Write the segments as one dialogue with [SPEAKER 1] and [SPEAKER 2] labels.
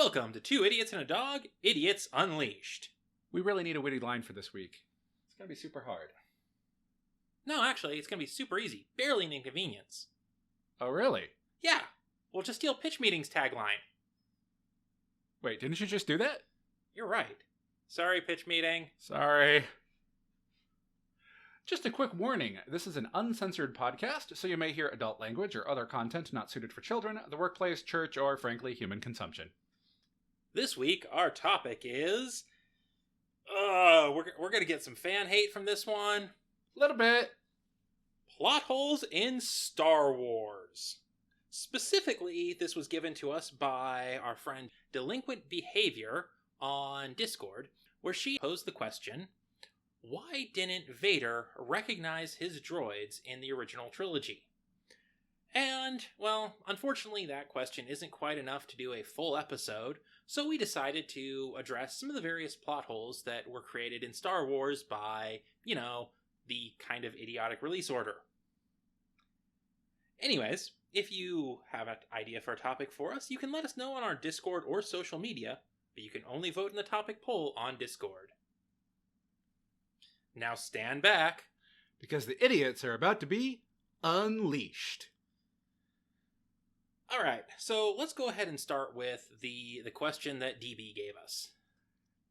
[SPEAKER 1] Welcome to Two Idiots and a Dog, Idiots Unleashed.
[SPEAKER 2] We really need a witty line for this week. It's going to be super hard.
[SPEAKER 1] No, actually, it's going to be super easy. Barely an inconvenience.
[SPEAKER 2] Oh, really?
[SPEAKER 1] Yeah, we'll just steal Pitch Meeting's tagline.
[SPEAKER 2] Wait, didn't you just do that?
[SPEAKER 1] You're right. Sorry, Pitch Meeting.
[SPEAKER 2] Sorry. Just a quick warning, this is an uncensored podcast, so you may hear adult language or other content not suited for children, the workplace, church, or, frankly, human consumption.
[SPEAKER 1] This week, our topic is... we're going to get some fan hate from this one.
[SPEAKER 2] A little bit.
[SPEAKER 1] Plot holes in Star Wars. Specifically, this was given to us by our friend Delinquent Behavior on Discord, where she posed the question, why didn't Vader recognize his droids in the original trilogy? And, well, unfortunately that question isn't quite enough to do a full episode, so we decided to address some of the various plot holes that were created in Star Wars by, the kind of idiotic release order. Anyways, if you have an idea for a topic for us, you can let us know on our Discord or social media, but you can only vote in the topic poll on Discord. Now stand back,
[SPEAKER 2] because the idiots are about to be unleashed.
[SPEAKER 1] Alright, so let's go ahead and start with the question that DB gave us.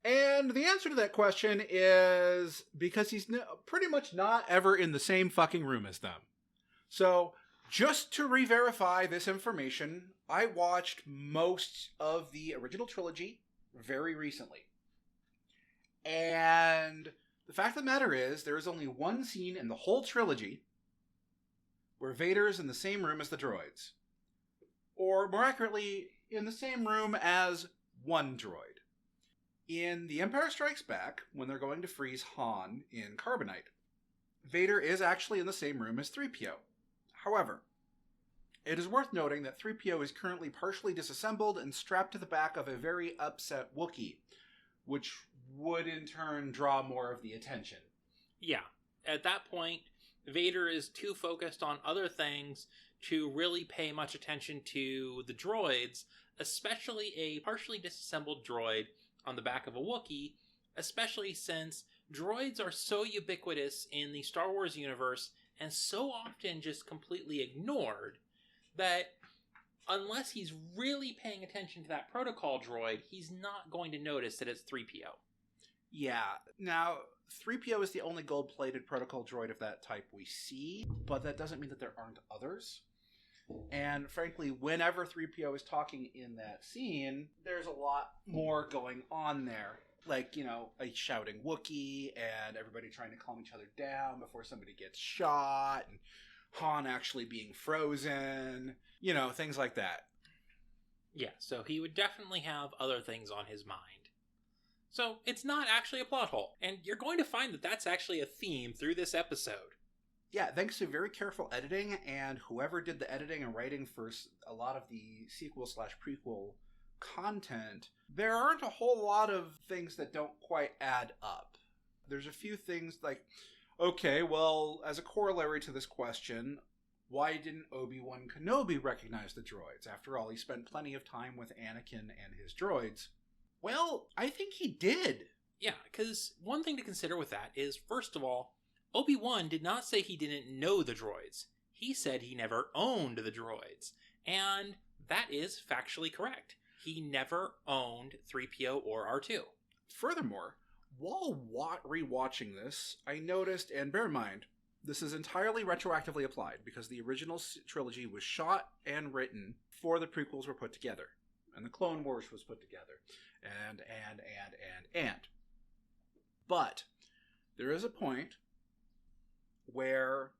[SPEAKER 2] And the answer to that question is because he's pretty much not ever in the same fucking room as them. So, just to re-verify this information, I watched most of the original trilogy very recently. And the fact of the matter is, there is only one scene in the whole trilogy where Vader is in the same room as the droids. Or, more accurately, in the same room as one droid. In The Empire Strikes Back, when they're going to freeze Han in Carbonite, Vader is actually in the same room as 3PO. However, it is worth noting that 3PO is currently partially disassembled and strapped to the back of a very upset Wookiee, which would in turn draw more of the attention.
[SPEAKER 1] Yeah, at that point, Vader is too focused on other things to really pay much attention to the droids, especially a partially disassembled droid on the back of a Wookiee, especially since droids are so ubiquitous in the Star Wars universe and so often just completely ignored that unless he's really paying attention to that protocol droid, he's not going to notice that it's 3PO.
[SPEAKER 2] Yeah, now 3PO is the only gold-plated protocol droid of that type we see, but that doesn't mean that there aren't others. And frankly, whenever 3PO is talking in that scene, there's a lot more going on there. Like, a shouting Wookiee, and everybody trying to calm each other down before somebody gets shot, and Han actually being frozen, things like that.
[SPEAKER 1] Yeah, so he would definitely have other things on his mind. So, it's not actually a plot hole, and you're going to find that that's actually a theme through this episode.
[SPEAKER 2] Yeah, thanks to very careful editing, and whoever did the editing and writing for a lot of the sequel/prequel content, there aren't a whole lot of things that don't quite add up. There's a few things like, okay, well, as a corollary to this question, why didn't Obi-Wan Kenobi recognize the droids? After all, he spent plenty of time with Anakin and his droids. Well, I think he did.
[SPEAKER 1] Yeah, because one thing to consider with that is, first of all, Obi-Wan did not say he didn't know the droids. He said he never owned the droids. And that is factually correct. He never owned 3PO or R2.
[SPEAKER 2] Furthermore, while rewatching this, I noticed, and bear in mind, this is entirely retroactively applied because the original trilogy was shot and written before the prequels were put together. And the Clone Wars was put together. And. But there is a point where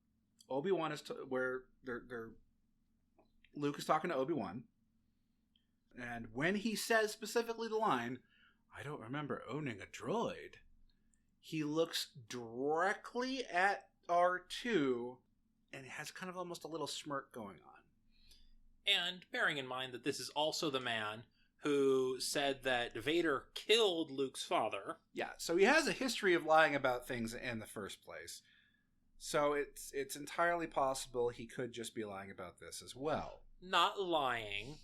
[SPEAKER 2] Obi-Wan is where Luke is talking to Obi-Wan, and when he says specifically the line, "I don't remember owning a droid," he looks directly at R2 and has kind of almost a little smirk going on.
[SPEAKER 1] And bearing in mind that this is also the man who said that Vader killed Luke's father.
[SPEAKER 2] Yeah, so he has a history of lying about things in the first place. So it's entirely possible he could just be lying about this as well.
[SPEAKER 1] Not lying.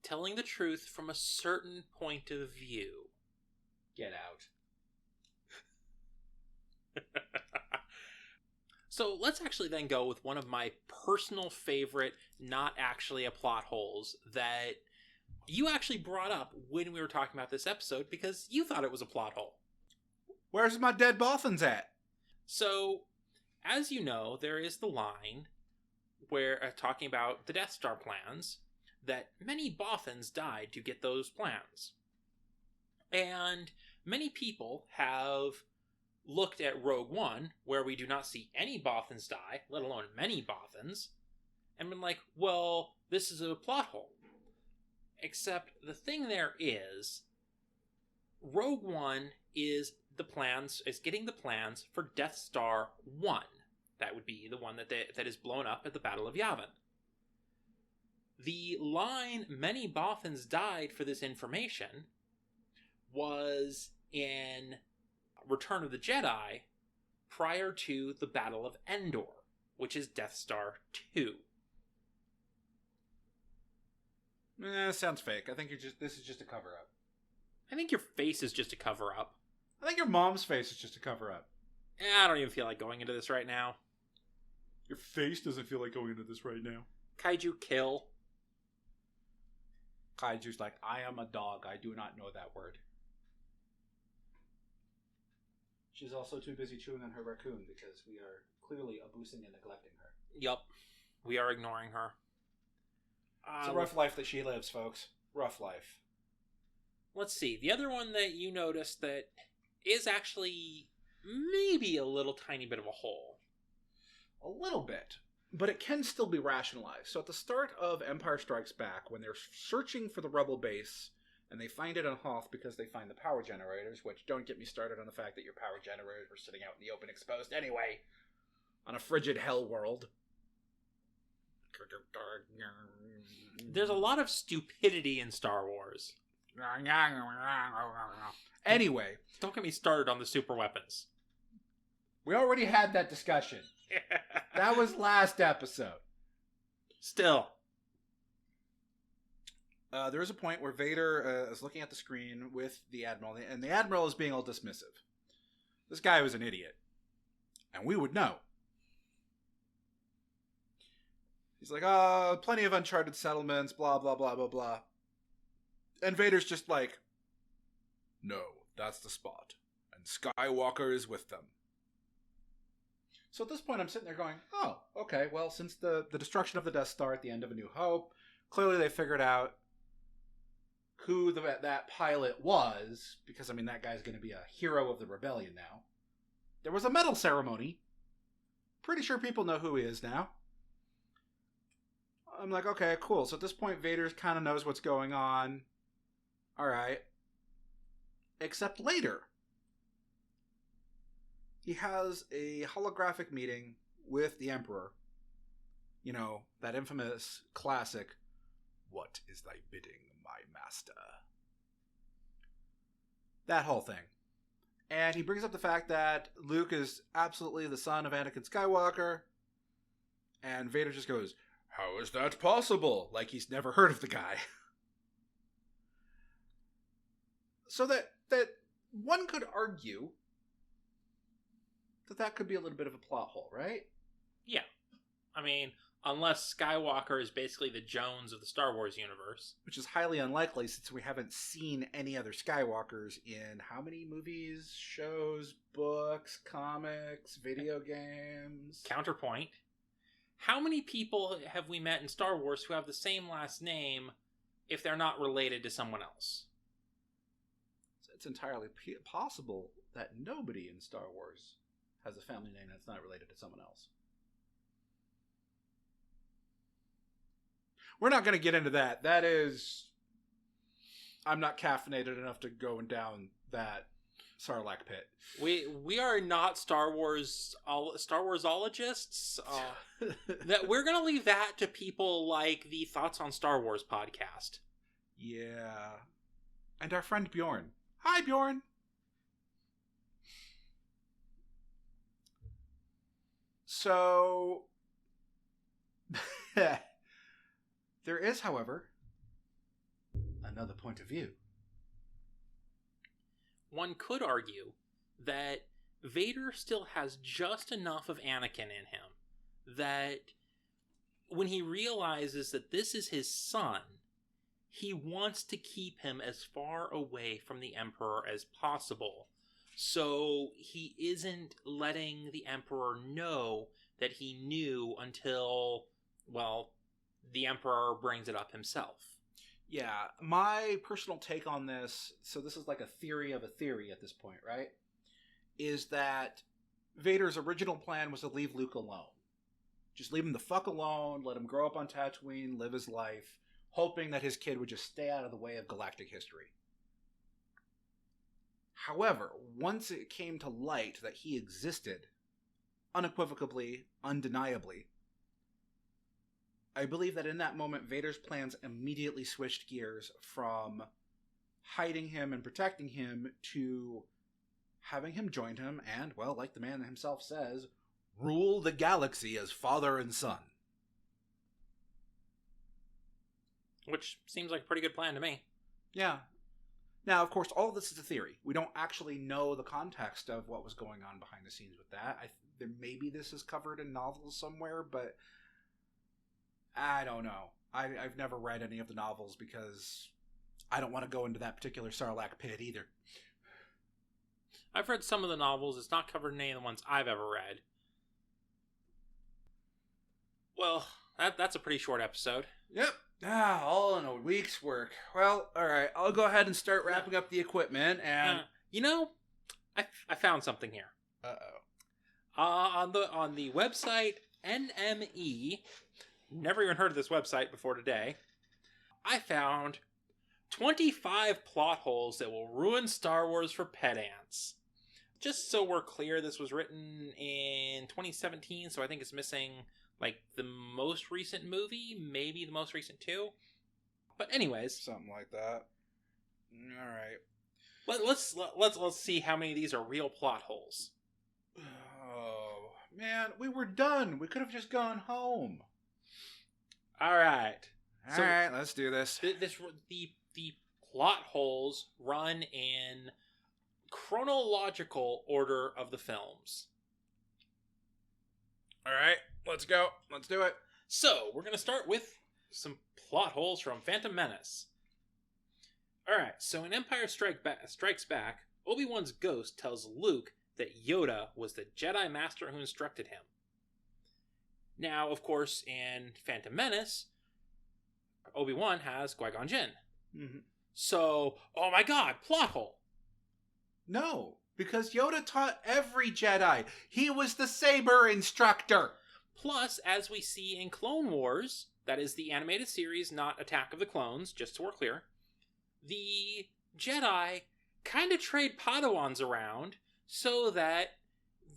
[SPEAKER 1] telling the truth from a certain point of view.
[SPEAKER 2] Get out.
[SPEAKER 1] So let's actually then go with one of my personal favorite, not actually a plot holes, that you actually brought up when we were talking about this episode because you thought it was a plot hole.
[SPEAKER 2] Where's my dead Bothans at?
[SPEAKER 1] So, as you know, there is the line where talking about the Death Star plans, that many Bothans died to get those plans. And many people have looked at Rogue One, where we do not see any Bothans die, let alone many Bothans, and been like, well, this is a plot hole. Except the thing there is, Rogue One is getting the plans for Death Star 1. That would be the one that is blown up at the Battle of Yavin. The line, many Bothans died for this information, was in Return of the Jedi prior to the Battle of Endor, which is Death Star 2.
[SPEAKER 2] Sounds fake. I think this is just a cover-up.
[SPEAKER 1] I think your face is just a cover-up.
[SPEAKER 2] I think your mom's face is just a cover-up.
[SPEAKER 1] I don't even feel like going into this right now.
[SPEAKER 2] Your face doesn't feel like going into this right now.
[SPEAKER 1] Kaiju kill.
[SPEAKER 2] Kaiju's like, I am a dog. I do not know that word. She's also too busy chewing on her raccoon because we are clearly abusing and neglecting her.
[SPEAKER 1] Yup. We are ignoring her.
[SPEAKER 2] It's a rough life that she lives, folks. Rough life.
[SPEAKER 1] Let's see. The other one that you noticed that is actually maybe a little tiny bit of a hole.
[SPEAKER 2] A little bit. But it can still be rationalized. So at the start of Empire Strikes Back, when they're searching for the Rebel base, and they find it on Hoth because they find the power generators, which don't get me started on the fact that your power generators were sitting out in the open exposed anyway, on a frigid hell world.
[SPEAKER 1] There's a lot of stupidity in Star Wars.
[SPEAKER 2] Anyway.
[SPEAKER 1] Don't get me started on the super weapons.
[SPEAKER 2] We already had that discussion. That was last episode.
[SPEAKER 1] Still.
[SPEAKER 2] There is a point where Vader is looking at the screen with the Admiral, and the Admiral is being all dismissive. This guy was an idiot. And we would know. He's like, plenty of uncharted settlements, blah, blah, blah, blah, blah. And Vader's just like, no, that's the spot. And Skywalker is with them. So at this point, I'm sitting there going, oh, okay, well, since the destruction of the Death Star at the end of A New Hope, clearly they figured out who that pilot was, because, I mean, that guy's going to be a hero of the rebellion now. There was a medal ceremony. Pretty sure people know who he is now. I'm like, okay, cool. So at this point, Vader kind of knows what's going on. All right. Except later, he has a holographic meeting with the Emperor. You know, that infamous classic, "What is thy bidding, my master?" That whole thing. And he brings up the fact that Luke is absolutely the son of Anakin Skywalker. And Vader just goes, how is that possible? Like he's never heard of the guy. So that one could argue that could be a little bit of a plot hole, right?
[SPEAKER 1] Yeah. I mean, unless Skywalker is basically the Jones of the Star Wars universe.
[SPEAKER 2] Which is highly unlikely since we haven't seen any other Skywalkers in how many movies, shows, books, comics, video games?
[SPEAKER 1] Counterpoint. How many people have we met in Star Wars who have the same last name if they're not related to someone else?
[SPEAKER 2] It's entirely possible that nobody in Star Wars has a family name that's not related to someone else. We're not going to get into that. That is... I'm not caffeinated enough to go down that Sarlacc pit.
[SPEAKER 1] We are not Star Warsologists. That we're gonna leave that to people like the Thoughts on Star Wars podcast.
[SPEAKER 2] Yeah, and our friend Bjorn. Hi, Bjorn. So there is, however, another point of view.
[SPEAKER 1] One could argue that Vader still has just enough of Anakin in him that when he realizes that this is his son, he wants to keep him as far away from the Emperor as possible. So he isn't letting the Emperor know that he knew until, well, the Emperor brings it up himself.
[SPEAKER 2] Yeah, my personal take on this, so this is like a theory of a theory at this point, right? Is that Vader's original plan was to leave Luke alone. Just leave him the fuck alone, let him grow up on Tatooine, live his life, hoping that his kid would just stay out of the way of galactic history. However, once it came to light that he existed, unequivocally, undeniably, I believe that in that moment, Vader's plans immediately switched gears from hiding him and protecting him to having him join him and, well, like the man himself says, rule the galaxy as father and son.
[SPEAKER 1] Which seems like a pretty good plan to me.
[SPEAKER 2] Yeah. Now, of course, all of this is a theory. We don't actually know the context of what was going on behind the scenes with that. Maybe this is covered in novels somewhere, but I don't know. I've never read any of the novels because I don't want to go into that particular Sarlacc pit either.
[SPEAKER 1] I've read some of the novels. It's not covered in any of the ones I've ever read. Well, that's a pretty short episode.
[SPEAKER 2] Yep. All in a week's work. Well, alright, I'll go ahead and start wrapping up the equipment, and...
[SPEAKER 1] I found something here.
[SPEAKER 2] Uh-oh.
[SPEAKER 1] On the website NME, never even heard of this website before today, I found 25 plot holes that will ruin Star Wars for pedants. Just so we're clear, this was written in 2017, so I think it's missing like the most recent movie, maybe the most recent two. But anyways,
[SPEAKER 2] something like that. All right.
[SPEAKER 1] Let's see how many of these are real plot holes.
[SPEAKER 2] Oh man, we were done. We could have just gone home.
[SPEAKER 1] All right.
[SPEAKER 2] All right, let's do this.
[SPEAKER 1] The plot holes run in chronological order of the films.
[SPEAKER 2] All right, let's go. Let's do it.
[SPEAKER 1] So, we're going to start with some plot holes from Phantom Menace. All right, so in Empire Strikes Back, Obi-Wan's ghost tells Luke that Yoda was the Jedi Master who instructed him. Now, of course, in Phantom Menace, Obi-Wan has Qui-Gon Jinn.
[SPEAKER 2] Mm-hmm.
[SPEAKER 1] So, oh my god, plot hole.
[SPEAKER 2] No, because Yoda taught every Jedi. He was the saber instructor.
[SPEAKER 1] Plus, as we see in Clone Wars, that is the animated series, not Attack of the Clones, just so we're clear, the Jedi kind of trade Padawans around so that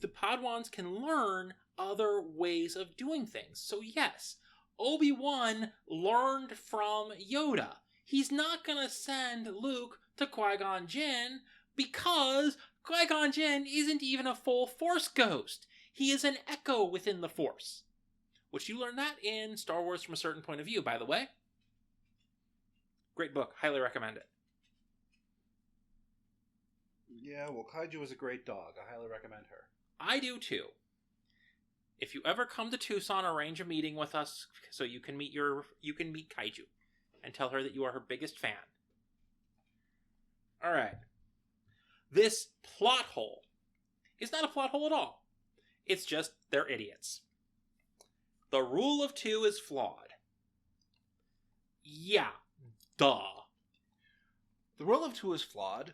[SPEAKER 1] the Padawans can learn other ways of doing things. So yes, Obi-Wan learned from Yoda. He's not going to send Luke to Qui-Gon Jinn because Qui-Gon Jinn isn't even a full Force ghost. He is an echo within the Force. Which you learn that in Star Wars from a Certain Point of View, by the way. Great book. Highly recommend it.
[SPEAKER 2] Yeah, well, Kaiju is a great dog. I highly recommend her.
[SPEAKER 1] I do too. If you ever come to Tucson, arrange a meeting with us so you can meet Kaiju and tell her that you are her biggest fan. All right. This plot hole is not a plot hole at all. It's just they're idiots. The rule of two is flawed. Yeah, duh.
[SPEAKER 2] The rule of two is flawed.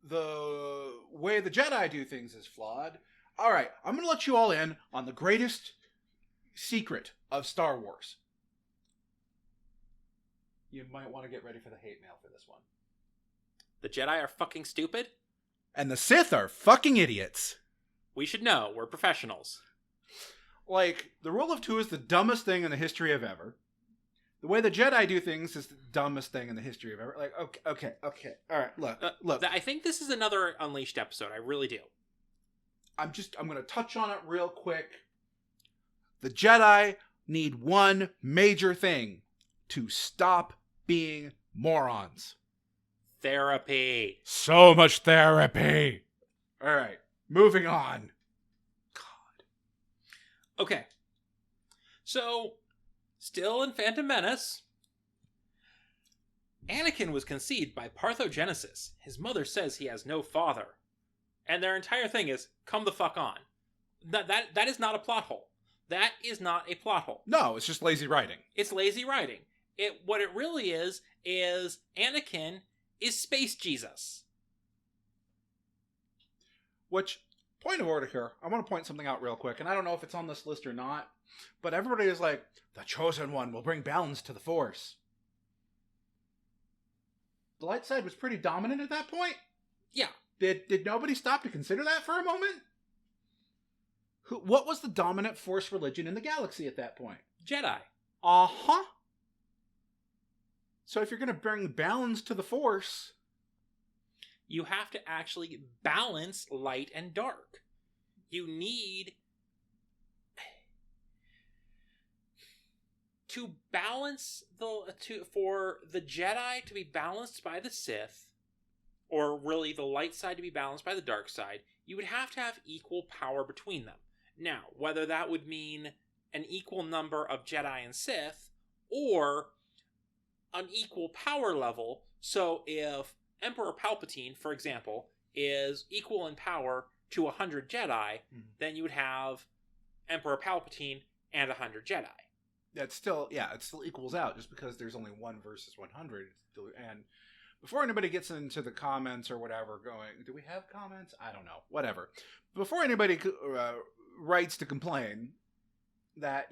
[SPEAKER 2] The way the Jedi do things is flawed. All right, I'm going to let you all in on the greatest secret of Star Wars. You might want to get ready for the hate mail for this one.
[SPEAKER 1] The Jedi are fucking stupid?
[SPEAKER 2] And the Sith are fucking idiots.
[SPEAKER 1] We should know. We're professionals.
[SPEAKER 2] Like, the rule of two is the dumbest thing in the history of ever. The way the Jedi do things is the dumbest thing in the history of ever. Like, okay. All right, look.
[SPEAKER 1] I think this is another Unleashed episode. I really do.
[SPEAKER 2] I'm going to touch on it real quick. The Jedi need one major thing: to stop being Morons.
[SPEAKER 1] Therapy.
[SPEAKER 2] So much therapy. All right, moving on. God.
[SPEAKER 1] Okay. So, still in Phantom Menace, Anakin was conceived by parthenogenesis. His mother says he has no father. And their entire thing is, come the fuck on. That is not a plot hole. That is not a plot hole.
[SPEAKER 2] No, it's just lazy writing.
[SPEAKER 1] It's lazy writing. What it really is Anakin is Space Jesus.
[SPEAKER 2] Which, point of order here, I want to point something out real quick, and I don't know if it's on this list or not, but everybody is like, the Chosen One will bring balance to the Force. The light side was pretty dominant at that point?
[SPEAKER 1] Yeah.
[SPEAKER 2] Did nobody stop to consider that for a moment? What was the dominant Force religion in the galaxy at that point?
[SPEAKER 1] Jedi.
[SPEAKER 2] Uh-huh. So if you're going to bring balance to the Force,
[SPEAKER 1] you have to actually balance light and dark. You need to balance for the Jedi to be balanced by the Sith, or really the light side to be balanced by the dark side, you would have to have equal power between them. Now, whether that would mean an equal number of Jedi and Sith, or an equal power level, so if Emperor Palpatine, for example, is equal in power to 100 Jedi, then you would have Emperor Palpatine and 100 Jedi.
[SPEAKER 2] That's still, it still equals out, just because there's only 1 versus 100. And before anybody gets into the comments or whatever going, do we have comments? I don't know. Whatever. Before anybody writes to complain that,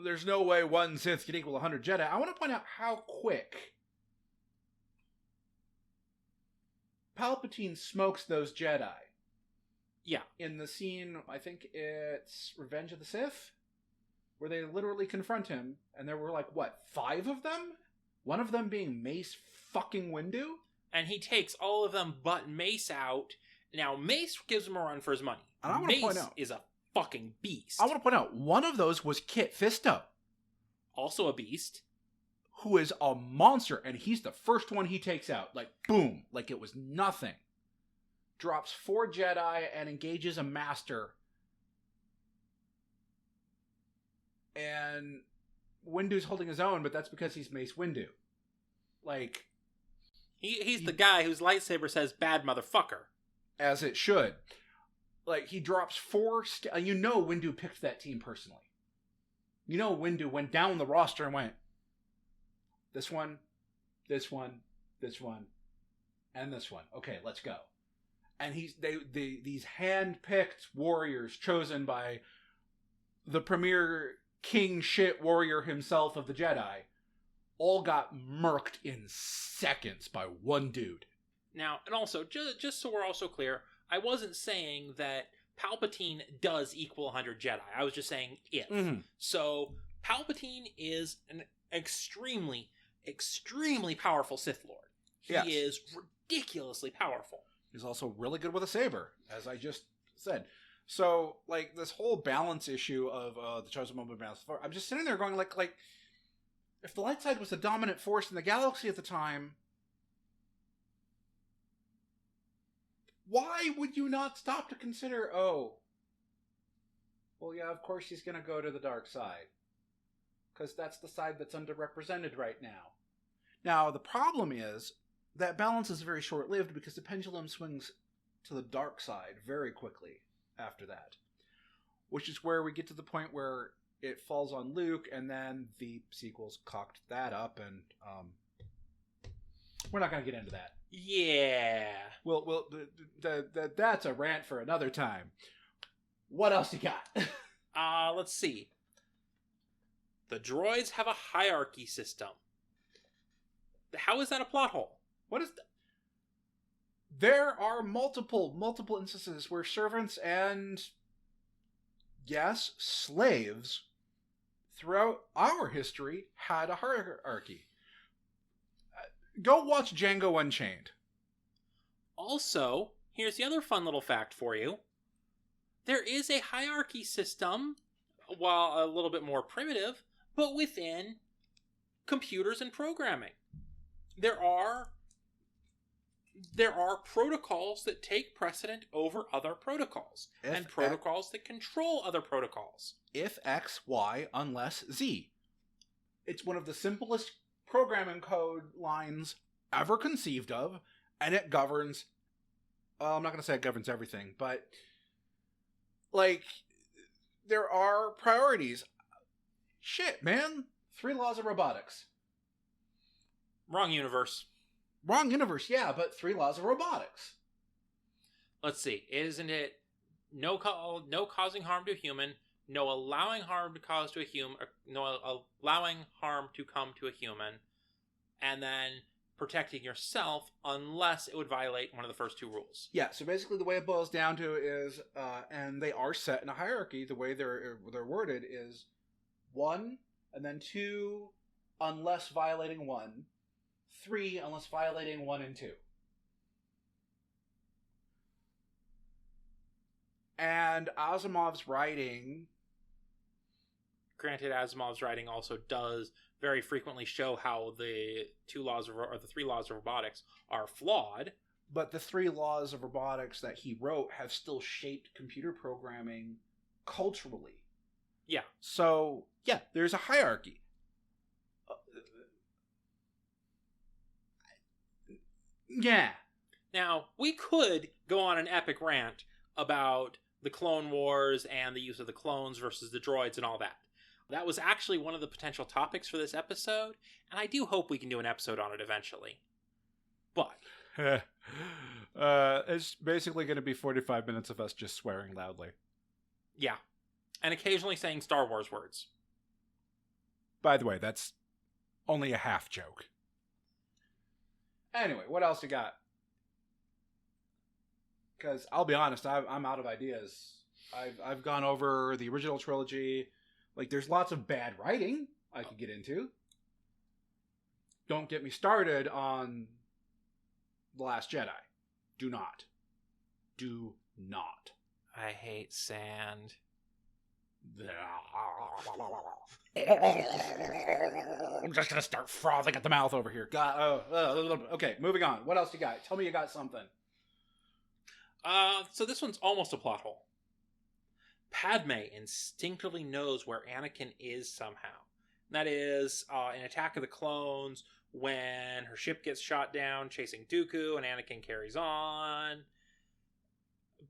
[SPEAKER 2] there's no way 1 Sith can equal 100 Jedi, I want to point out how quick Palpatine smokes those Jedi.
[SPEAKER 1] Yeah.
[SPEAKER 2] In the scene, I think it's Revenge of the Sith, where they literally confront him, and there were 5 of them? One of them being Mace fucking Windu?
[SPEAKER 1] And he takes all of them but Mace out. Now, Mace gives him a run for his money.
[SPEAKER 2] And I want to point out,
[SPEAKER 1] is a fucking beast.
[SPEAKER 2] I want to point out, one of those was Kit Fisto.
[SPEAKER 1] Also a beast.
[SPEAKER 2] Who is a monster, and he's the first one he takes out. Boom. Like it was nothing. Drops 4 Jedi and engages a Master. And Windu's holding his own, but that's because he's Mace Windu.
[SPEAKER 1] He's the guy whose lightsaber says, bad motherfucker.
[SPEAKER 2] As it should. He drops 4... Windu picked that team personally. Windu went down the roster and went, this one, this one, this one, and this one. Okay, let's go. And these hand-picked warriors chosen by the premier king shit warrior himself of the Jedi all got murked in seconds by one dude.
[SPEAKER 1] Now, and also, just so we're also clear, I wasn't saying that Palpatine does equal 100 Jedi. I was just saying if. Mm-hmm. So, Palpatine is an extremely powerful Sith Lord. He is ridiculously powerful.
[SPEAKER 2] He's also really good with a saber, as I just said. So, this whole balance issue of the Chosen One balance, I'm just sitting there going, if the light side was the dominant force in the galaxy at the time, why would you not stop to consider, of course he's going to go to the dark side. Because that's the side that's underrepresented right now. Now, the problem is, that balance is very short-lived because the pendulum swings to the dark side very quickly after that. Which is where we get to the point where it falls on Luke, and then the sequels cocked that up, and we're not going to get into that.
[SPEAKER 1] Yeah.
[SPEAKER 2] Well, that's a rant for another time. What else you got?
[SPEAKER 1] Let's see. The droids have a hierarchy system. How is that a plot hole?
[SPEAKER 2] What is that? There are multiple instances where servants and, yes, slaves throughout our history had a hierarchy. Go watch Django Unchained.
[SPEAKER 1] Also, here's the other fun little fact for you. There is a hierarchy system, while a little bit more primitive, but within computers and programming. there are protocols that take precedent over other protocols, and protocols that control other protocols.
[SPEAKER 2] If X, Y, unless Z. It's one of the simplest programming code lines ever conceived of, and it governs... I'm not going to say it governs everything, but... like, there are priorities. Shit, man. 3 laws of robotics.
[SPEAKER 1] Wrong universe.
[SPEAKER 2] Wrong universe, yeah, but 3 laws of robotics.
[SPEAKER 1] Let's see. Isn't it no causing harm to a human, no allowing harm to cause to a human, no allowing harm to come to a human, and then protecting yourself unless it would violate one of the first 2 rules.
[SPEAKER 2] Yeah, so basically the way it boils down to is, and they are set in a hierarchy, the way they're worded is 1, and then 2, unless violating 1, 3, unless violating 1 and 2. And Asimov's writing...
[SPEAKER 1] Granted, Asimov's writing also does very frequently show how the 3 laws of robotics are flawed.
[SPEAKER 2] But the 3 laws of robotics that he wrote have still shaped computer programming culturally.
[SPEAKER 1] Yeah.
[SPEAKER 2] So, yeah, there's a hierarchy. Yeah.
[SPEAKER 1] Now, we could go on an epic rant about the Clone Wars and the use of the clones versus the droids and all that. That was actually one of the potential topics for this episode, and I do hope we can do an episode on it eventually. But...
[SPEAKER 2] it's basically going to be 45 minutes of us just swearing loudly.
[SPEAKER 1] Yeah. And occasionally saying Star Wars words.
[SPEAKER 2] By the way, that's only a half joke. Anyway, what else you got? Because I'll be honest, I'm out of ideas. I've gone over the original trilogy. Like, there's lots of bad writing I could get into. Don't get me started on The Last Jedi. Do not. Do not.
[SPEAKER 1] I hate sand.
[SPEAKER 2] I'm just gonna start frothing at the mouth over here. God. Okay, moving on. What else you got? Tell me you got something.
[SPEAKER 1] So this one's almost a plot hole. Padme instinctively knows where Anakin is somehow. That is, in Attack of the Clones, when her ship gets shot down chasing Dooku and Anakin carries on.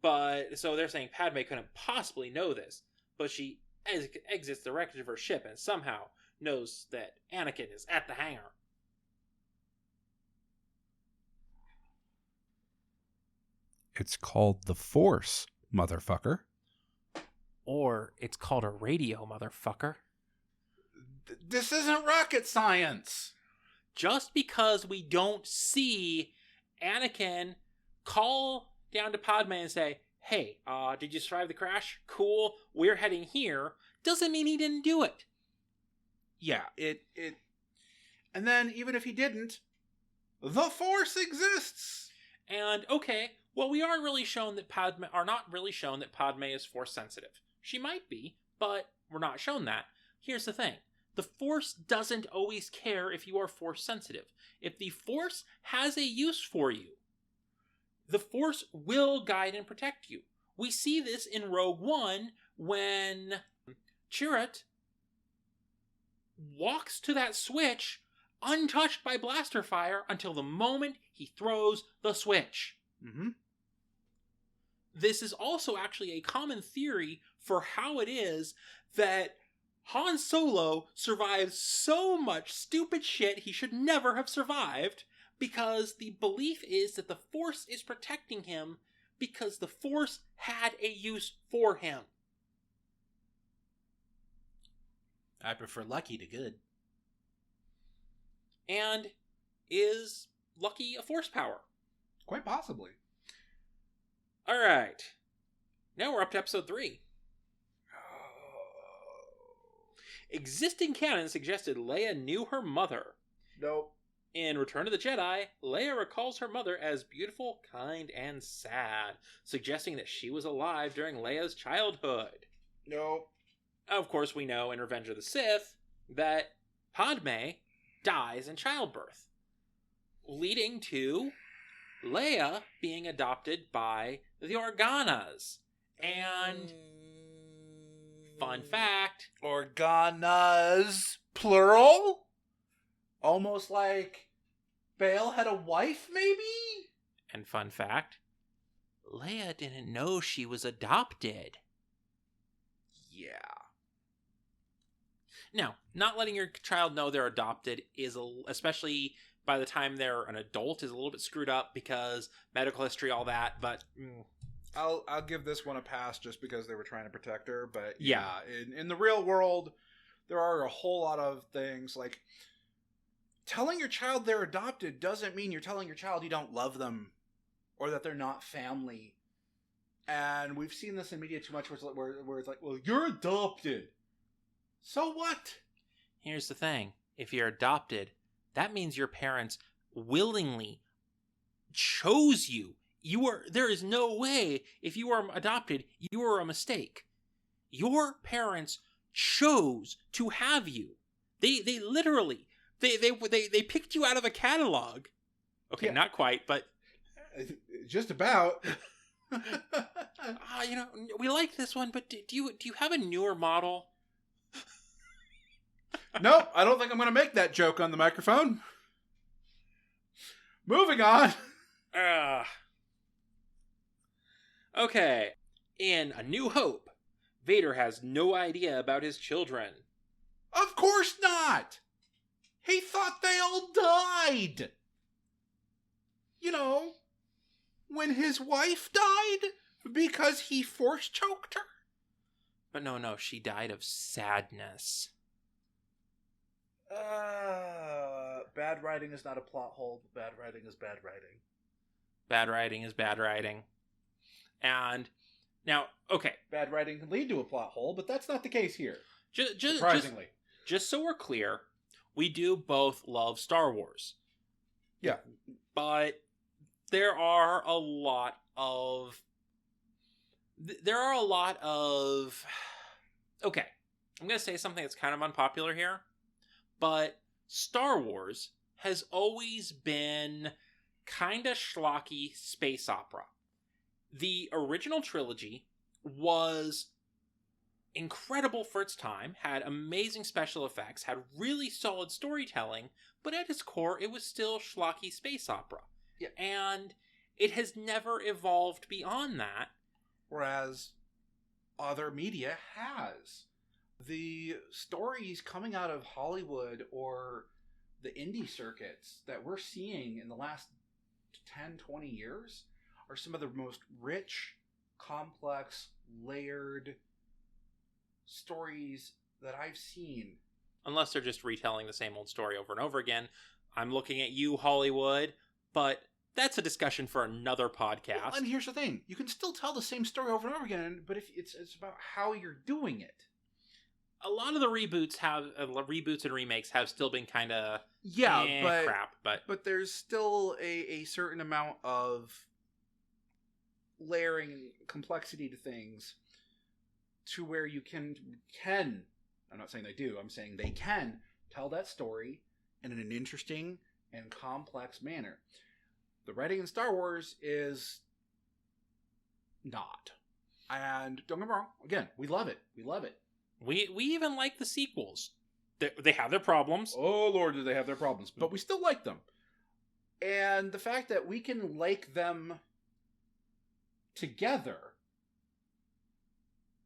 [SPEAKER 1] But, so they're saying Padme couldn't possibly know this, but she exits the wreckage of her ship and somehow knows that Anakin is at the hangar.
[SPEAKER 2] It's called the Force, motherfucker.
[SPEAKER 1] Or it's called a radio, motherfucker.
[SPEAKER 2] This isn't rocket science.
[SPEAKER 1] Just because we don't see Anakin call down to Padme and say, hey, did you survive the crash? Cool, we're heading here, doesn't mean he didn't do it.
[SPEAKER 2] Yeah, it and then even if he didn't, the Force exists.
[SPEAKER 1] And okay, well, we aren't really shown that Padme is Force sensitive. She might be, but we're not shown that. Here's the thing. The Force doesn't always care if you are Force sensitive. If the Force has a use for you, the Force will guide and protect you. We see this in Rogue One when Chirrut walks to that switch untouched by blaster fire until the moment he throws the switch.
[SPEAKER 2] Mm-hmm.
[SPEAKER 1] This is also actually a common theory for how it is that Han Solo survives so much stupid shit he should never have survived, because the belief is that the Force is protecting him because the Force had a use for him.
[SPEAKER 2] I prefer lucky to good.
[SPEAKER 1] And is lucky a Force power?
[SPEAKER 2] Quite possibly.
[SPEAKER 1] Alright. Now we're up to episode 3. Existing canon suggested Leia knew her mother.
[SPEAKER 2] Nope.
[SPEAKER 1] In Return of the Jedi, Leia recalls her mother as beautiful, kind, and sad, suggesting that she was alive during Leia's childhood.
[SPEAKER 2] Nope.
[SPEAKER 1] Of course, we know in Revenge of the Sith that Padme dies in childbirth. leading to Leia being adopted by the Organas. And fun fact,
[SPEAKER 2] Organas, plural? Almost like Bail had a wife, maybe?
[SPEAKER 1] and fun fact, Leia didn't know she was adopted.
[SPEAKER 2] Yeah.
[SPEAKER 1] Now, not letting your child know they're adopted is, especially by the time they're an adult, is a little bit screwed up because medical history, all that, but...
[SPEAKER 2] I'll give this one a pass just because they were trying to protect her, but yeah. In the real world, there are a whole lot of things, like, telling your child they're adopted doesn't mean you're telling your child you don't love them, or that they're not family. And we've seen this in media too much where it's like, well, you're adopted. So what?
[SPEAKER 1] Here's the thing. If you're adopted, that means your parents willingly chose you. There is no way, if you are adopted, you are a mistake. Your parents chose to have you. They literally, they picked you out of a catalog. Okay, yeah. Not quite, but...
[SPEAKER 2] Just about.
[SPEAKER 1] We like this one, but do you have a newer model?
[SPEAKER 2] Nope, I don't think I'm going to make that joke on the microphone. Moving on.
[SPEAKER 1] Okay. In A New Hope, Vader has no idea about his children.
[SPEAKER 2] Of course not! He thought they all died! You know, when his wife died because he force choked her?
[SPEAKER 1] But no, she died of sadness.
[SPEAKER 2] Bad writing is not a plot hole. Bad writing is bad writing.
[SPEAKER 1] Bad writing is bad writing. And now, okay.
[SPEAKER 2] Bad writing can lead to a plot hole, but that's not the case here.
[SPEAKER 1] Surprisingly. Just so we're clear, we do both love Star Wars.
[SPEAKER 2] Yeah.
[SPEAKER 1] But there are a lot of... Okay, I'm going to say something that's kind of unpopular here, but Star Wars has always been kind of schlocky space opera. The original trilogy was incredible for its time, had amazing special effects, had really solid storytelling, but at its core, it was still schlocky space opera.
[SPEAKER 2] Yeah.
[SPEAKER 1] And it has never evolved beyond that.
[SPEAKER 2] Whereas other media has. The stories coming out of Hollywood or the indie circuits that we're seeing in the last 10, 20 years are some of the most rich, complex, layered stories that I've seen.
[SPEAKER 1] Unless they're just retelling the same old story over and over again. I'm looking at you, Hollywood, but that's a discussion for another podcast.
[SPEAKER 2] Well, and here's the thing. You can still tell the same story over and over again, but if it's about how you're doing it.
[SPEAKER 1] A lot of the reboots and remakes have still been kind of crap.
[SPEAKER 2] But there's still a certain amount of layering and complexity to things to where you can, I'm not saying they do, I'm saying they can tell that story in an interesting and complex manner. The writing in Star Wars is not. And don't get me wrong, again, we love it.
[SPEAKER 1] We even like the sequels. They have their problems.
[SPEAKER 2] Oh, Lord, do they have their problems. But we still like them. And the fact that we can like them together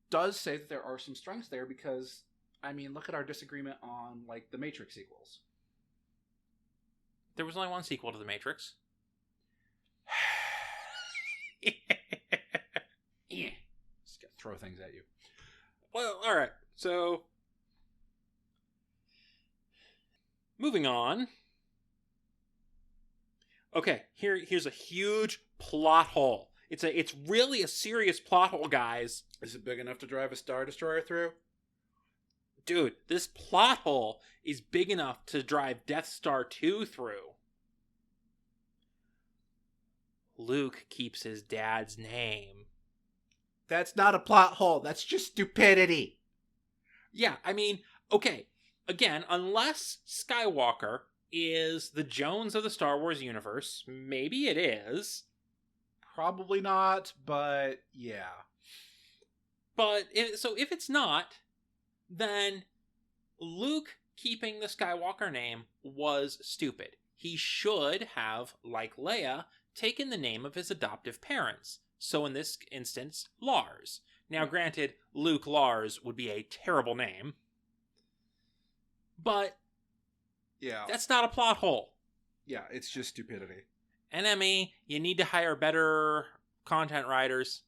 [SPEAKER 2] does say that there are some strengths there because, I mean, look at our disagreement on, like, the Matrix sequels.
[SPEAKER 1] There was only one sequel to The Matrix.
[SPEAKER 2] Yeah. Just gotta throw things at you.
[SPEAKER 1] Well, alright. So, moving on. Okay, here's a huge plot hole. It's really a serious plot hole, guys.
[SPEAKER 2] Is it big enough to drive a Star Destroyer through?
[SPEAKER 1] Dude, this plot hole is big enough to drive Death Star 2 through. Luke keeps his dad's name.
[SPEAKER 2] That's not a plot hole. That's just stupidity.
[SPEAKER 1] Yeah, I mean, okay. Again, unless Skywalker is the Jones of the Star Wars universe. Maybe it is.
[SPEAKER 2] Probably not, but yeah.
[SPEAKER 1] But if it's not, then Luke keeping the Skywalker name was stupid. He should have, like Leia, taken the name of his adoptive parents. So in this instance, Lars. Now, granted, Luke Lars would be a terrible name. But
[SPEAKER 2] yeah,
[SPEAKER 1] that's not a plot hole.
[SPEAKER 2] Yeah, it's just stupidity.
[SPEAKER 1] NME, you need to hire better content writers.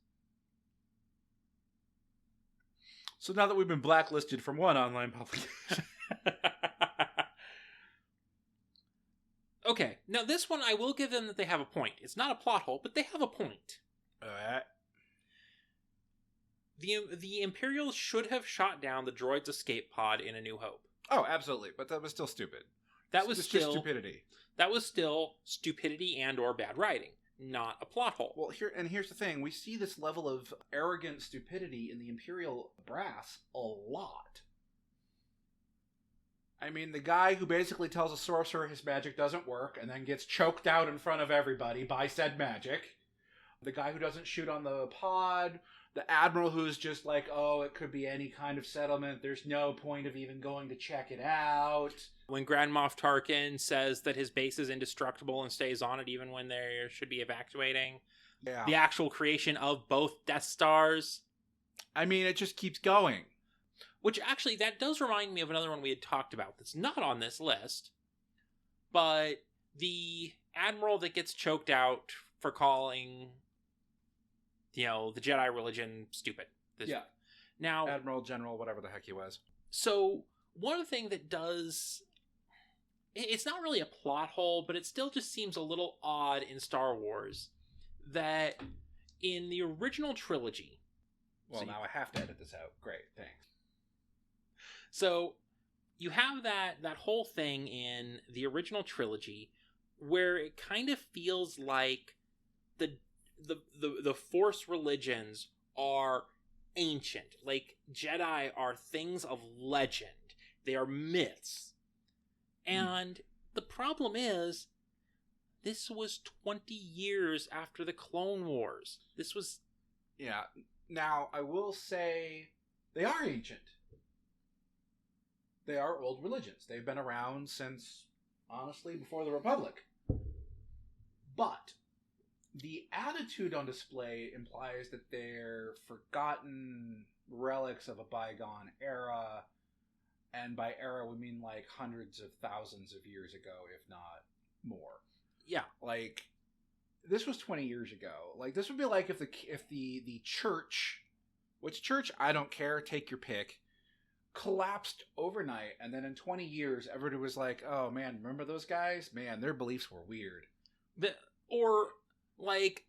[SPEAKER 2] So now that we've been blacklisted from one online publication.
[SPEAKER 1] Okay, now this one I will give them that they have a point. It's not a plot hole, but they have a point.
[SPEAKER 2] Alright.
[SPEAKER 1] The Imperials should have shot down the droid's escape pod in A New Hope.
[SPEAKER 2] Oh, absolutely, but that was still stupid.
[SPEAKER 1] That was still
[SPEAKER 2] just stupidity.
[SPEAKER 1] That was still stupidity and or bad writing, not a plot hole.
[SPEAKER 2] Well, here's the thing. We see this level of arrogant stupidity in the Imperial brass a lot. I mean, the guy who basically tells a sorcerer his magic doesn't work and then gets choked out in front of everybody by said magic. The guy who doesn't shoot on the pod. The admiral who's just like, oh, it could be any kind of settlement. There's no point of even going to check it out.
[SPEAKER 1] When Grand Moff Tarkin says that his base is indestructible and stays on it even when they should be evacuating.
[SPEAKER 2] Yeah.
[SPEAKER 1] The actual creation of both Death Stars.
[SPEAKER 2] I mean, it just keeps going.
[SPEAKER 1] Which actually, that does remind me of another one we had talked about that's not on this list. But the admiral that gets choked out for calling, the Jedi religion stupid.
[SPEAKER 2] Yeah.
[SPEAKER 1] Now,
[SPEAKER 2] Admiral, General, whatever the heck he was.
[SPEAKER 1] So, one thing that does... It's not really a plot hole, but it still just seems a little odd in Star Wars that in the original trilogy...
[SPEAKER 2] Well, now I have to edit this out. Great, thanks.
[SPEAKER 1] So, you have that whole thing in the original trilogy where it kind of feels like the Force religions are ancient. Like, Jedi are things of legend. They are myths. And the problem is, this was 20 years after the Clone Wars. This was...
[SPEAKER 2] Yeah. Now, I will say, they are ancient. They are old religions. They've been around since, honestly, before the Republic. But the attitude on display implies that they're forgotten relics of a bygone era, and by era we mean like hundreds of thousands of years ago, if not more.
[SPEAKER 1] Yeah,
[SPEAKER 2] like this was 20 years ago. Like this would be like if the church, which church I don't care, take your pick, collapsed overnight, and then in 20 years everybody was like, "Oh man, remember those guys? Man, their beliefs were weird."
[SPEAKER 1] Or like,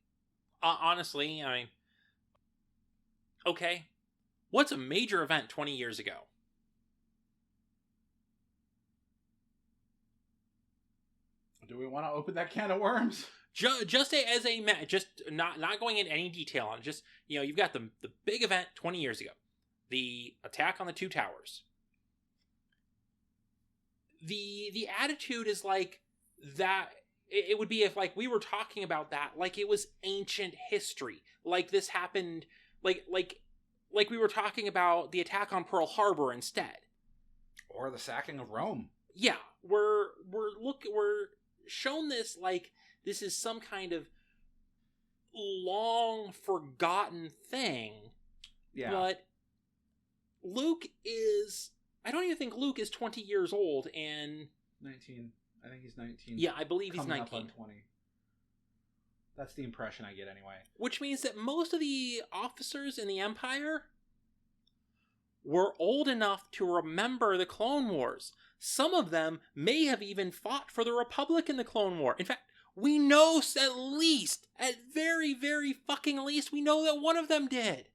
[SPEAKER 1] honestly, I mean, okay, what's a major event 20 years ago?
[SPEAKER 2] Do we want to open that can of worms?
[SPEAKER 1] Just not going into any detail on it. Just, you've got the big event 20 years ago. The attack on the two towers. The attitude is like that. It would be if like we were talking about that like it was ancient history. Like this happened like we were talking about the attack on Pearl Harbor instead.
[SPEAKER 2] Or the sacking of Rome.
[SPEAKER 1] Yeah, we're shown this like this is some kind of long forgotten thing.
[SPEAKER 2] Yeah.
[SPEAKER 1] But Luke is... I don't even think Luke is 20 years old and...
[SPEAKER 2] 19. I think he's 19.
[SPEAKER 1] Yeah, I believe he's 19.
[SPEAKER 2] Up on 20. That's the impression I get anyway.
[SPEAKER 1] Which means that most of the officers in the Empire were old enough to remember the Clone Wars. Some of them may have even fought for the Republic in the Clone War. In fact, we know at very, very fucking least, we know that one of them did.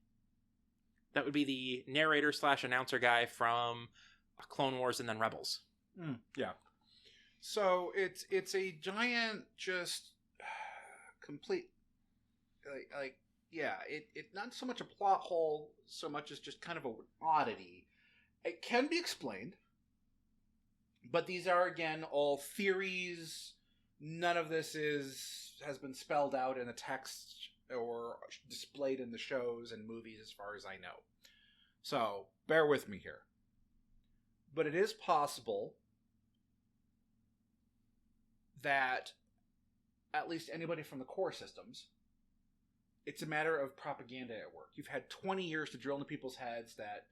[SPEAKER 1] That would be the narrator / announcer guy from Clone Wars and then Rebels.
[SPEAKER 2] Yeah. So it's a giant, just complete, it's not so much a plot hole so much as just kind of an oddity. It can be explained. But these are, again, all theories. None of this has been spelled out in the text or displayed in the shows and movies as far as I know. So, bear with me here. But it is possible that at least anybody from the core systems, it's a matter of propaganda at work. You've had 20 years to drill into people's heads that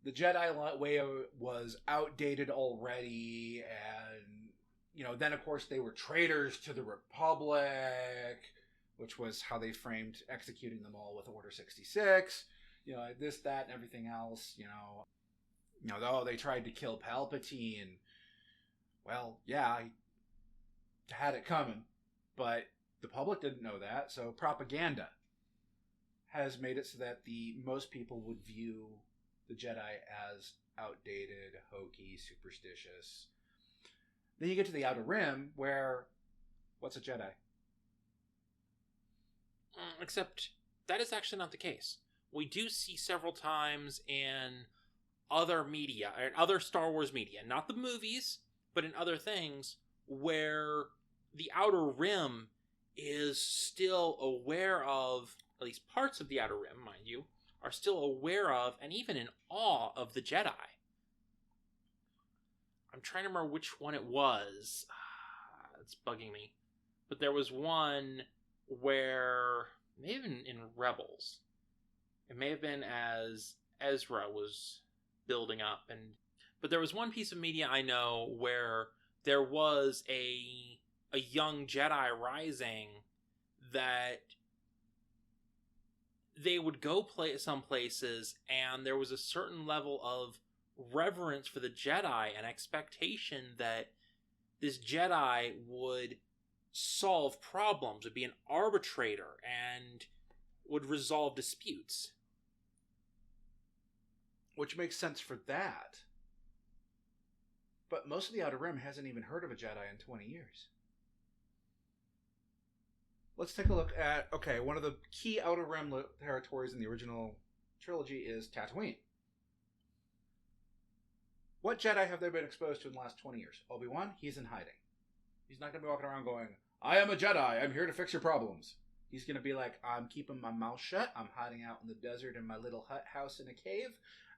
[SPEAKER 2] the Jedi way was outdated already, and then of course they were traitors to the Republic, which was how they framed executing them all with Order 66. This, that, and everything else. They tried to kill Palpatine. Well, yeah, I had it coming, but the public didn't know that, so propaganda has made it so that most people would view the Jedi as outdated, hokey, superstitious. Then you get to the Outer Rim, where what's a Jedi?
[SPEAKER 1] Except that is actually not the case. We do see several times in other media, or other Star Wars media, not the movies, but in other things, where the Outer Rim is still aware of, at least parts of the Outer Rim, mind you, are still aware of, and even in awe of, the Jedi. I'm trying to remember which one it was. It's bugging me. But there was one where, maybe in Rebels, it may have been as Ezra was building up, but there was one piece of media I know where there was a young Jedi rising that they would go some places, and there was a certain level of reverence for the Jedi and expectation that this Jedi would solve problems, would be an arbitrator, and would resolve disputes.
[SPEAKER 2] Which makes sense for that. But most of the Outer Rim hasn't even heard of a Jedi in 20 years. Let's take a look at, one of the key Outer Rim territories in the original trilogy is Tatooine. What Jedi have they been exposed to in the last 20 years? Obi-Wan, he's in hiding. He's not going to be walking around going, I am a Jedi, I'm here to fix your problems. He's going to be like, I'm keeping my mouth shut, I'm hiding out in the desert in my little hut house in a cave,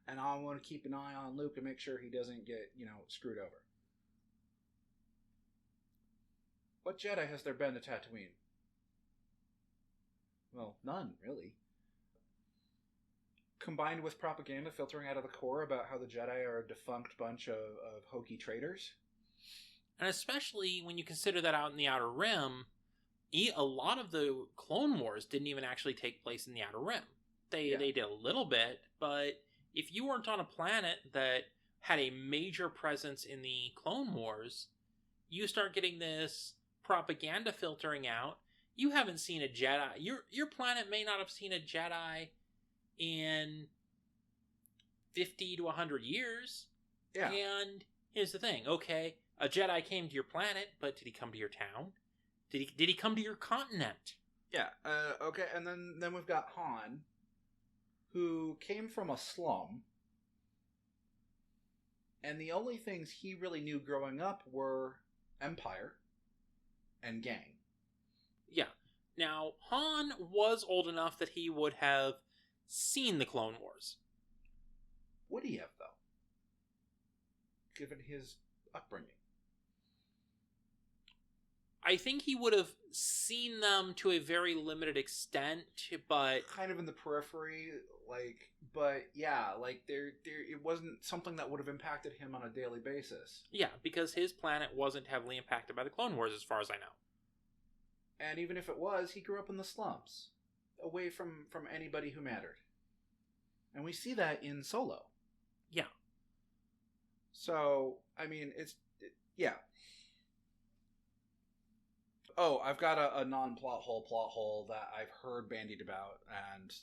[SPEAKER 2] and I want to keep an eye on Luke and make sure he doesn't get, screwed over. What Jedi has there been to Tatooine? Well, none, really. Combined with propaganda filtering out of the core about how the Jedi are a defunct bunch of hokey traitors.
[SPEAKER 1] And especially when you consider that out in the Outer Rim, a lot of the Clone Wars didn't even actually take place in the Outer Rim. They did a little bit, but if you weren't on a planet that had a major presence in the Clone Wars, you start getting this propaganda filtering out. You haven't seen a Jedi. Your planet may not have seen a Jedi in 50 to 100 years.
[SPEAKER 2] Yeah.
[SPEAKER 1] And here's the thing. Okay, a Jedi came to your planet, but did he come to your town? Did he come to your continent?
[SPEAKER 2] Yeah. Okay, and then we've got Han, who came from a slum, and the only things he really knew growing up were Empire and gang.
[SPEAKER 1] Yeah. Now, Han was old enough that he would have seen the Clone Wars.
[SPEAKER 2] Would he have, though? Given his upbringing.
[SPEAKER 1] I think he would have seen them to a very limited extent, but
[SPEAKER 2] kind of in the periphery, it wasn't something that would have impacted him on a daily basis.
[SPEAKER 1] Yeah, because his planet wasn't heavily impacted by the Clone Wars, as far as I know.
[SPEAKER 2] And even if it was, he grew up in the slums, away from anybody who mattered. And we see that in Solo.
[SPEAKER 1] Yeah.
[SPEAKER 2] So, I mean, yeah. Oh, I've got a non-plot hole that I've heard bandied about, and,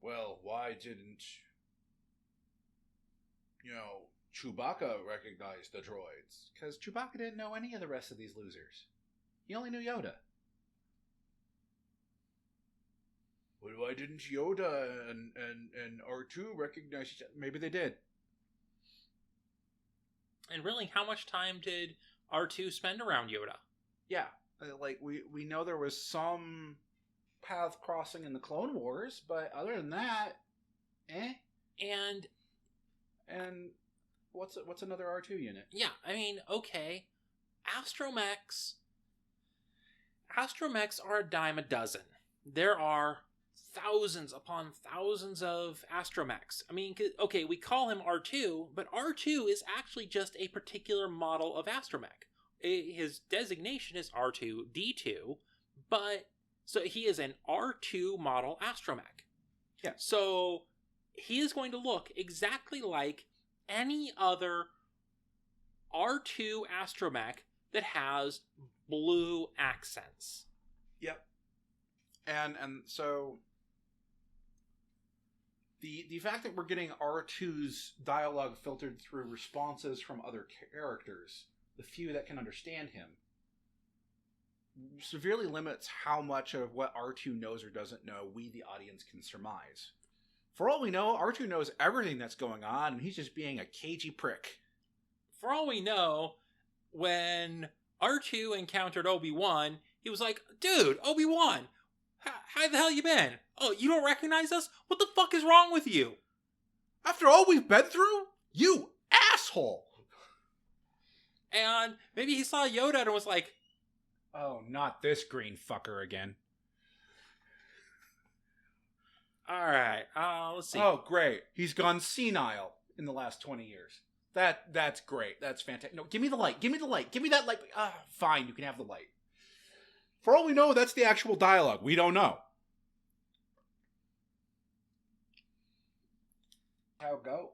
[SPEAKER 2] well, why didn't, Chewbacca recognize the droids? Because Chewbacca didn't know any of the rest of these losers. He only knew Yoda. Well, why didn't Yoda and R2 recognize each other? Maybe they did.
[SPEAKER 1] And really, how much time did R2 spend around Yoda?
[SPEAKER 2] Yeah. Like, we know there was some path crossing in the Clone Wars, but other than that, And what's another R2 unit?
[SPEAKER 1] Yeah, I mean, okay. Astromechs are a dime a dozen. There are thousands upon thousands of astromechs. I mean, okay, we call him R2, but R2 is actually just a particular model of astromech. His designation is R2-D2, but so he is an R2 model astromech.
[SPEAKER 2] Yeah.
[SPEAKER 1] So he is going to look exactly like any other R2 astromech that has blue accents.
[SPEAKER 2] Yep. And so the fact that we're getting R2's dialogue filtered through responses from other characters, the few that can understand him, severely limits how much of what R2 knows or doesn't know we, the audience, can surmise. For all we know, R2 knows everything that's going on, and he's just being a cagey prick.
[SPEAKER 1] For all we know, when R2 encountered Obi-Wan, he was like, dude, Obi-Wan, how the hell you been? Oh, you don't recognize us? What the fuck is wrong with you?
[SPEAKER 2] After all we've been through? You asshole!
[SPEAKER 1] And maybe he saw Yoda and was like,
[SPEAKER 2] oh, not this green fucker again.
[SPEAKER 1] Alright, let's see.
[SPEAKER 2] Oh, great. He's gone senile in the last 20 years. That's great. That's fantastic. No, give me the light. Give me the light. Give me that light. Fine, you can have the light. For all we know, that's the actual dialogue. We don't know. How it go?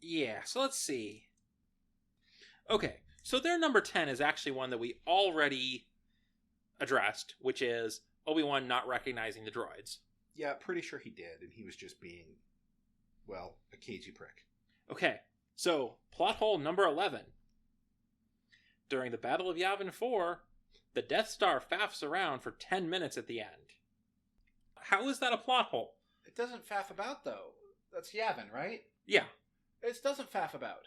[SPEAKER 1] Yeah, so let's see. Okay, so their number 10 is actually one that we already addressed, which is Obi-Wan not recognizing the droids.
[SPEAKER 2] Yeah, pretty sure he did, and he was just being, well, a cagey prick.
[SPEAKER 1] Okay, so plot hole number 11. During the Battle of Yavin 4, the Death Star faffs around for 10 minutes at the end. How is that a plot hole?
[SPEAKER 2] It doesn't faff about, though. That's Yavin, right?
[SPEAKER 1] Yeah.
[SPEAKER 2] It doesn't faff about.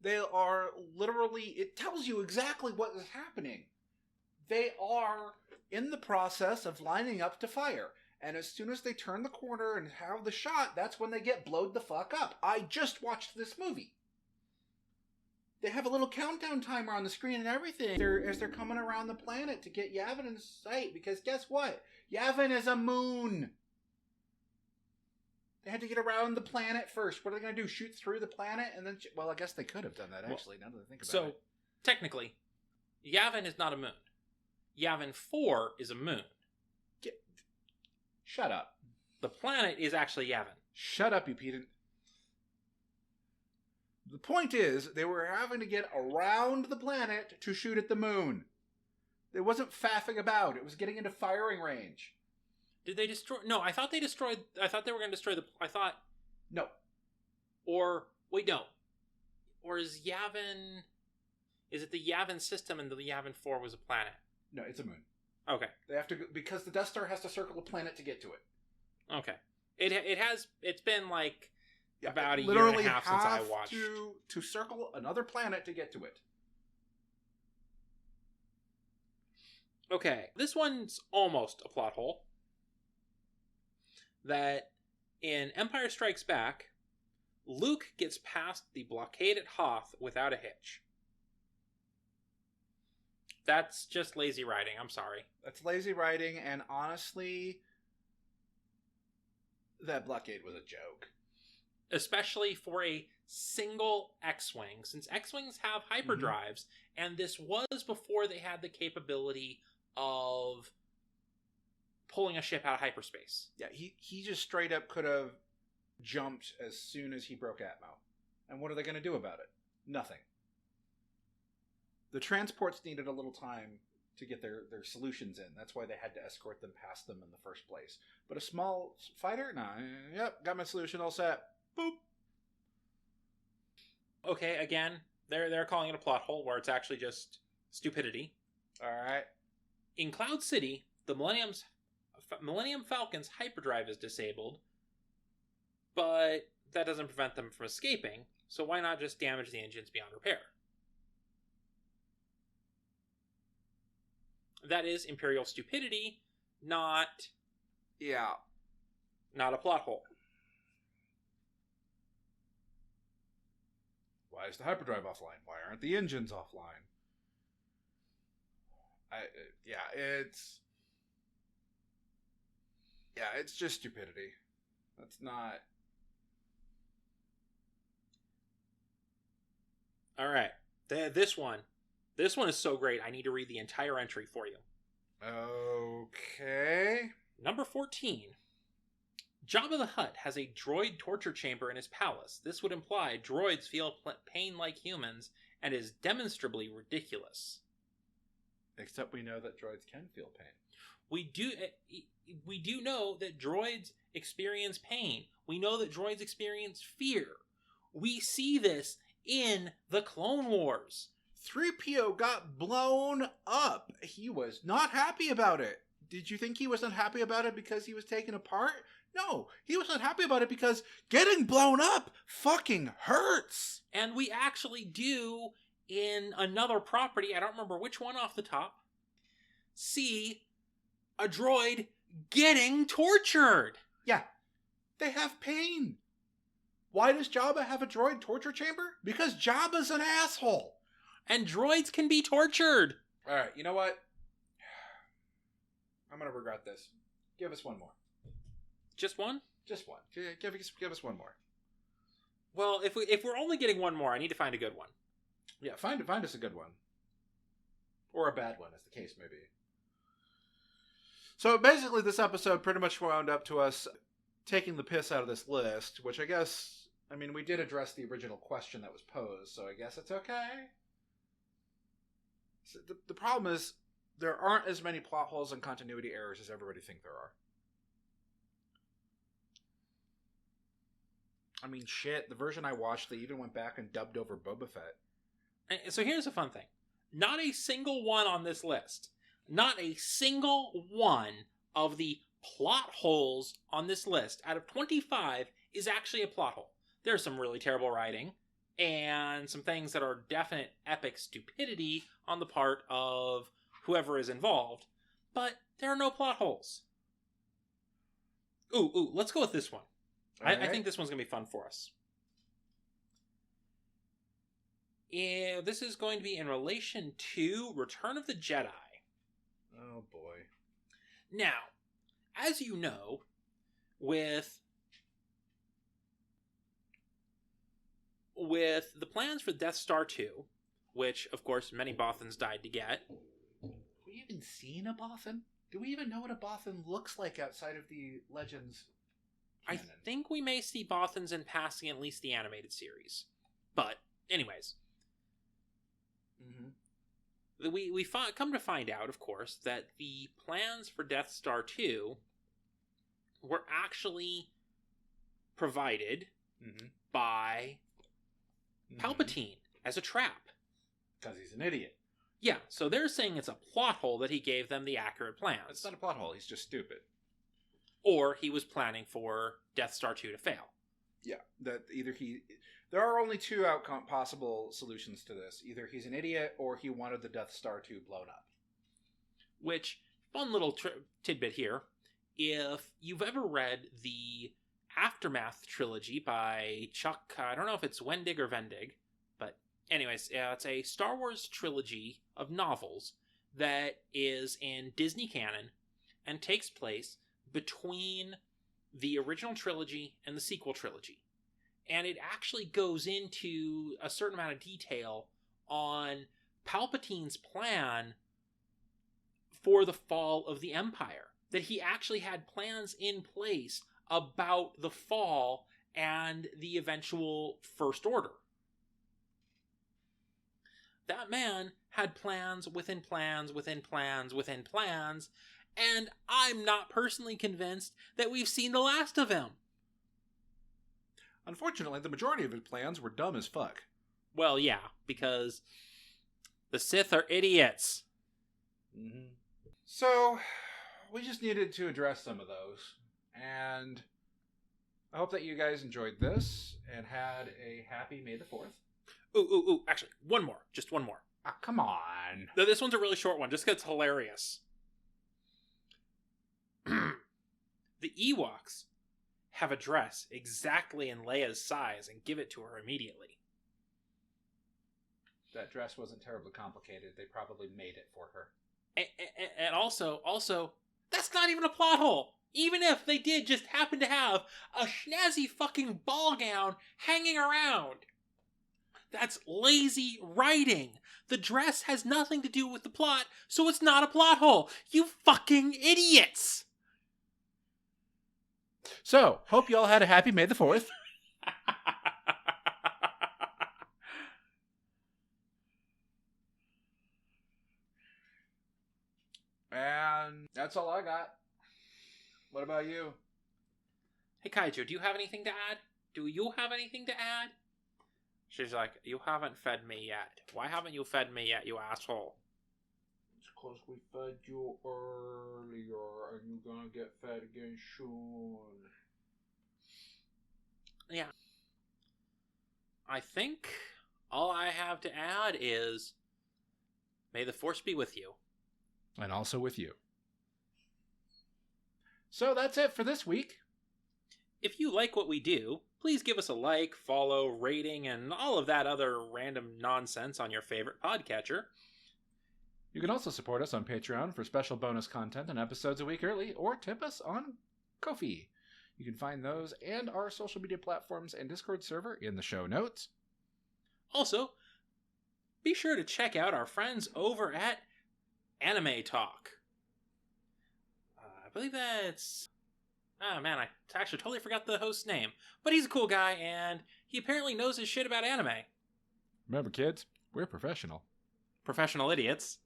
[SPEAKER 2] They are literally, it tells you exactly what is happening. They are in the process of lining up to fire. And as soon as they turn the corner and have the shot, that's when they get blowed the fuck up. I just watched this movie. They have a little countdown timer on the screen and everything as they're coming around the planet to get Yavin in sight. Because guess what? Yavin is a moon. They had to get around the planet first. What are they going to do? Shoot through the planet? And then, well, I guess they could have done that, actually, now that I think about it.
[SPEAKER 1] So, technically, Yavin is not a moon. Yavin 4 is a moon.
[SPEAKER 2] Shut up.
[SPEAKER 1] The planet is actually Yavin.
[SPEAKER 2] Shut up, you pedant. The point is, they were having to get around the planet to shoot at the moon. It wasn't faffing about. It was getting into firing range.
[SPEAKER 1] Did they destroy... No, I thought they destroyed... I thought they were going to destroy the... I thought...
[SPEAKER 2] No.
[SPEAKER 1] Or... Wait, no. Or is Yavin... Is it the Yavin system and the Yavin 4 was a planet?
[SPEAKER 2] No, it's a moon.
[SPEAKER 1] Okay.
[SPEAKER 2] They have to... Because the Death Star has to circle the planet to get to it.
[SPEAKER 1] Okay. It has... It's been like... about a year and a half since I watched.
[SPEAKER 2] To circle another planet to get to it.
[SPEAKER 1] Okay. This one's almost a plot hole. That in Empire Strikes Back, Luke gets past the blockade at Hoth without a hitch. That's just lazy writing, I'm sorry.
[SPEAKER 2] That's lazy writing, and honestly, that blockade was a joke.
[SPEAKER 1] Especially for a single X-Wing, since X-Wings have hyperdrives, and this was before they had the capability of pulling a ship out of hyperspace.
[SPEAKER 2] Yeah, he just straight up could have jumped as soon as he broke Atmo. And what are they going to do about it? Nothing. The transports needed a little time to get their solutions in. That's why they had to escort them past them in the first place. But a small fighter? Nah, yep, got my solution all set. Boop.
[SPEAKER 1] Okay, again, they're calling it a plot hole where it's actually just stupidity.
[SPEAKER 2] Alright.
[SPEAKER 1] In Cloud City, the Millennium's Millennium Falcon's hyperdrive is disabled, but that doesn't prevent them from escaping, so why not just damage the engines beyond repair? That is Imperial stupidity, not a plot hole.
[SPEAKER 2] Why is the hyperdrive offline? Why aren't the engines offline? It's just stupidity. That's not...
[SPEAKER 1] Alright, this one is so great, I need to read the entire entry for you.
[SPEAKER 2] Okay.
[SPEAKER 1] Number 14. Jabba the Hutt has a droid torture chamber in his palace. This would imply droids feel pain like humans and is demonstrably ridiculous.
[SPEAKER 2] Except we know that droids can feel pain.
[SPEAKER 1] We do know that droids experience pain. We know that droids experience fear. We see this in the Clone Wars.
[SPEAKER 2] 3PO got blown up. He was not happy about it. Did you think he was unhappy about it because he was taken apart? No, he was unhappy about it because getting blown up fucking hurts.
[SPEAKER 1] And we actually do, in another property, I don't remember which one off the top, see a droid getting tortured.
[SPEAKER 2] Yeah, they have pain. Why does Jabba have a droid torture chamber? Because Jabba's an asshole.
[SPEAKER 1] And droids can be tortured.
[SPEAKER 2] Alright, you know what? I'm gonna regret this. Give us one more.
[SPEAKER 1] Just one?
[SPEAKER 2] Just one. Give us one more.
[SPEAKER 1] Well, if we're only getting one more, I need to find a good one.
[SPEAKER 2] Yeah, find us a good one. Or a bad one, as the case may be. So basically, this episode pretty much wound up to us taking the piss out of this list, which I guess, I mean, we did address the original question that was posed, so I guess it's okay. So the problem is, there aren't as many plot holes and continuity errors as everybody think there are. I mean, shit, the version I watched, they even went back and dubbed over Boba Fett.
[SPEAKER 1] So here's a fun thing. Not a single one on this list, not a single one of the plot holes on this list out of 25 is actually a plot hole. There's some really terrible writing and some things that are definite epic stupidity on the part of whoever is involved, but there are no plot holes. Ooh, let's go with this one. I think this one's going to be fun for us. This is going to be in relation to Return of the Jedi.
[SPEAKER 2] Oh, boy.
[SPEAKER 1] Now, as you know, with the plans for Death Star 2, which, of course, many Bothans died to get.
[SPEAKER 2] Have we even seen a Bothan? Do we even know what a Bothan looks like outside of the Legends canon?
[SPEAKER 1] I think we may see Bothans in passing at least the animated series. But, anyways.
[SPEAKER 2] Mm-hmm.
[SPEAKER 1] We come to find out, of course, that the plans for Death Star 2 were actually provided by Palpatine as a trap.
[SPEAKER 2] Because he's an idiot.
[SPEAKER 1] Yeah, so they're saying it's a plot hole that he gave them the accurate plans.
[SPEAKER 2] It's not a plot hole, he's just stupid.
[SPEAKER 1] Or he was planning for Death Star 2 to fail.
[SPEAKER 2] Yeah, that either there are only two possible solutions to this. Either he's an idiot or he wanted the Death Star 2 blown up.
[SPEAKER 1] Which, fun little tidbit here, if you've ever read the Aftermath trilogy by Chuck, I don't know if it's Wendig or Vendig, but anyways, it's a Star Wars trilogy of novels that is in Disney canon and takes place between the original trilogy and the sequel trilogy. And it actually goes into a certain amount of detail on Palpatine's plan for the fall of the Empire. That he actually had plans in place about the fall and the eventual First Order. That man had plans within plans within plans within plans, and I'm not personally convinced that we've seen the last of him.
[SPEAKER 2] Unfortunately, the majority of his plans were dumb as fuck.
[SPEAKER 1] Well, yeah, because the Sith are idiots.
[SPEAKER 2] Mm-hmm. So, we just needed to address some of those. And I hope that you guys enjoyed this and had a happy May the 4th.
[SPEAKER 1] Ooh. Actually, one more. Just one more.
[SPEAKER 2] Ah, come on.
[SPEAKER 1] This one's a really short one, just because it's hilarious. The Ewoks have a dress exactly in Leia's size and give it to her immediately.
[SPEAKER 2] That dress wasn't terribly complicated. They probably made it for her.
[SPEAKER 1] And also, that's not even a plot hole. Even if they did just happen to have a snazzy fucking ball gown hanging around. That's lazy writing. The dress has nothing to do with the plot, so it's not a plot hole. You fucking idiots!
[SPEAKER 2] So, hope you all had a happy May the 4th. And that's all I got. What about you?
[SPEAKER 1] Hey, Kaiju, do you have anything to add? Do you have anything to add? She's like, you haven't fed me yet. Why haven't you fed me yet, you asshole?
[SPEAKER 2] It's because we fed you earlier, and you're gonna get fed again soon.
[SPEAKER 1] Yeah. I think all I have to add is, may the Force be with you.
[SPEAKER 2] And also with you. So that's it for this week.
[SPEAKER 1] If you like what we do, please give us a like, follow, rating, and all of that other random nonsense on your favorite podcatcher.
[SPEAKER 2] You can also support us on Patreon for special bonus content and episodes a week early, or tip us on Ko-fi. You can find those and our social media platforms and Discord server in the show notes.
[SPEAKER 1] Also, be sure to check out our friends over at Anime Talk. I believe that's... Oh man, I actually totally forgot the host's name. But he's a cool guy, and he apparently knows his shit about anime.
[SPEAKER 2] Remember, kids, we're professional.
[SPEAKER 1] Professional idiots.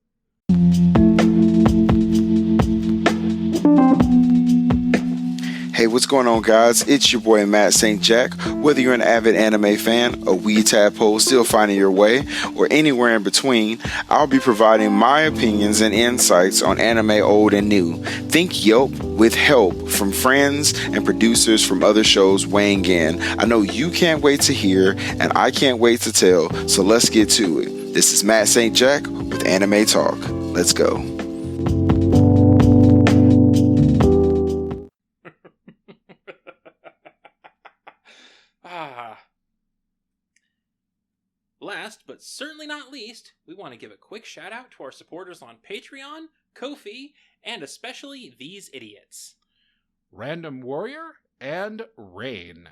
[SPEAKER 3] Hey, what's going on, guys? It's your boy Matt St. Jack. Whether you're an avid anime fan, a wee tadpole still finding your way, or anywhere in between, I'll be providing my opinions and insights on anime old and new. Think Yelp with help from friends and producers from other shows weighing in. I know you can't wait to hear, and I can't wait to tell, so let's get to it. This is Matt St. Jack with Anime Talk. Let's go.
[SPEAKER 1] Last, but certainly not least, we want to give a quick shout out to our supporters on Patreon, Ko-fi, and especially these idiots.
[SPEAKER 2] Random Warrior and Rain.